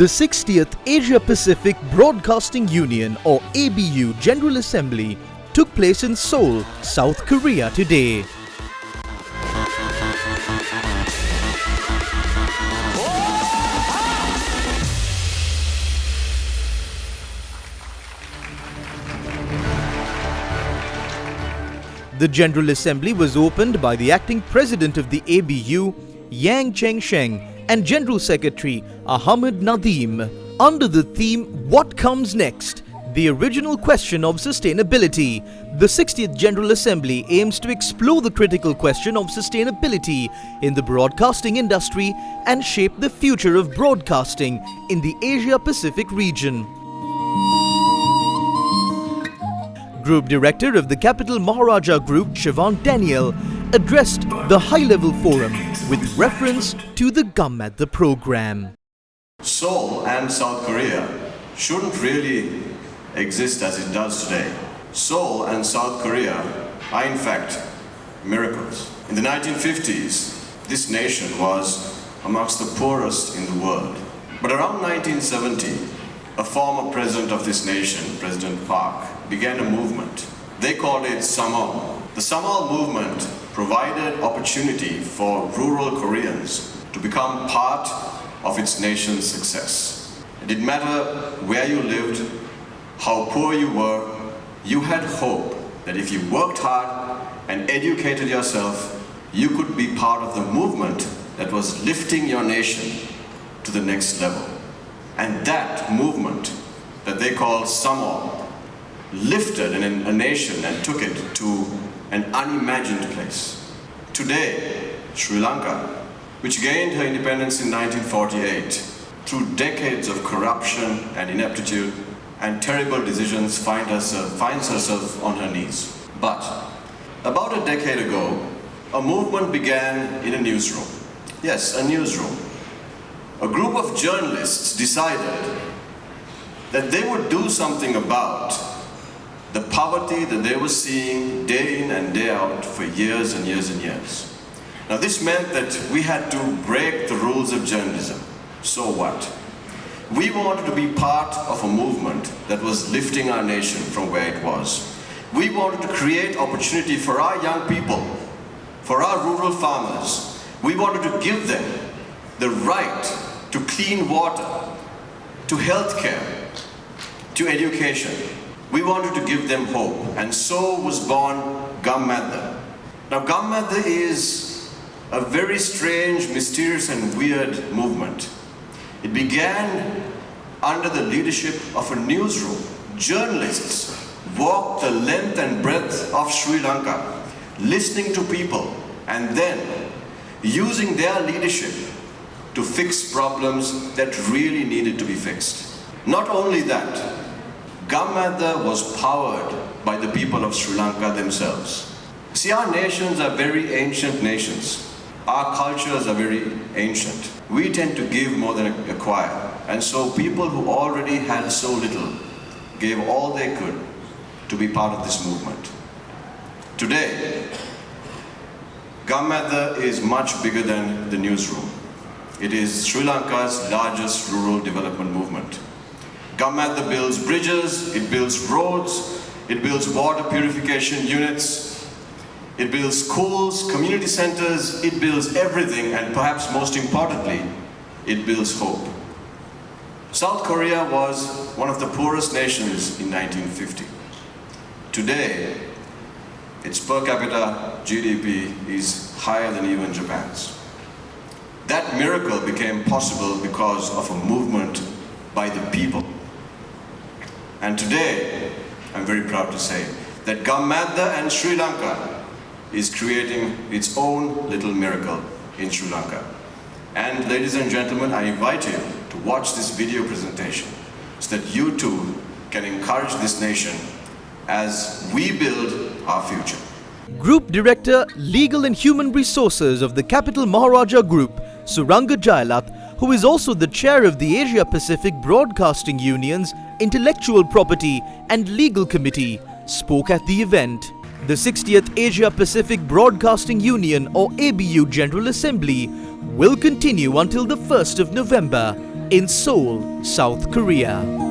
The 60th Asia-Pacific Broadcasting Union or ABU General Assembly took place in Seoul, South Korea today. The General Assembly was opened by the acting president of the ABU, Yang Cheng-sheng, and General Secretary Ahmed Nadeem, under the theme "What Comes Next?" The original question of sustainability. The 60th General Assembly aims to explore the critical question of sustainability in the broadcasting industry and shape the future of broadcasting in the Asia-Pacific region. Group Director of the Capital Maharaja Group, Chevaan addressed the high-level forum with reference to the GAMMADDA program. Seoul and South Korea shouldn't really exist as it does today. Seoul and South Korea are in fact miracles. In the 1950s, this nation was amongst the poorest in the world. But around 1970, a former president of this nation, President Park, began a movement. They called it Samal. The Samal movement provided opportunity for rural Koreans to become part of its nation's success. It didn't matter where you lived, how poor you were, you had hope that if you worked hard and educated yourself, you could be part of the movement that was lifting your nation to the next level. And that movement that they called Samal lifted a nation and took it to an unimagined place. Today, Sri Lanka, which gained her independence in 1948, through decades of corruption and ineptitude and terrible decisions, finds herself on her knees. But about a decade ago, a movement began in a newsroom. Yes, a newsroom. A group of journalists decided that they would do something about the poverty that they were seeing day in and day out for years and years and years. Now this meant that we had to break the rules of journalism. So what? We wanted to be part of a movement that was lifting our nation from where it was. We wanted to create opportunity for our young people, for our rural farmers. We wanted to give them the right to clean water, to healthcare, to education. We wanted to give them hope, and so was born GAMMADDA. Now GAMMADDA is a very strange, mysterious and weird movement. It began under the leadership of a newsroom. Journalists walked the length and breadth of Sri Lanka, listening to people and then using their leadership to fix problems that really needed to be fixed. Not only that, GAMMADDA was powered by the people of Sri Lanka themselves. See, our nations are very ancient nations. Our cultures are very ancient. We tend to give more than acquire. And so people who already had so little gave all they could to be part of this movement. Today, GAMMADDA is much bigger than the newsroom. It is Sri Lanka's largest rural development movement. GAMMADDA builds bridges, it builds roads, it builds water purification units, it builds schools, community centers, it builds everything, and perhaps most importantly, it builds hope. South Korea was one of the poorest nations in 1950. Today, its per capita GDP is higher than even Japan's. That miracle became possible because of a movement by the people. And today, I'm very proud to say that GAMMADDA and Sri Lanka is creating its own little miracle in Sri Lanka. And ladies and gentlemen, I invite you to watch this video presentation so that you too can encourage this nation as we build our future. Group Director, Legal and Human Resources of the Capital Maharaja Group, Suranga Jailath, who is also the chair of the Asia Pacific Broadcasting Union's Intellectual Property and Legal Committee, spoke at the event. The 60th Asia Pacific Broadcasting Union or ABU General Assembly will continue until the 1st of November in Seoul, South Korea.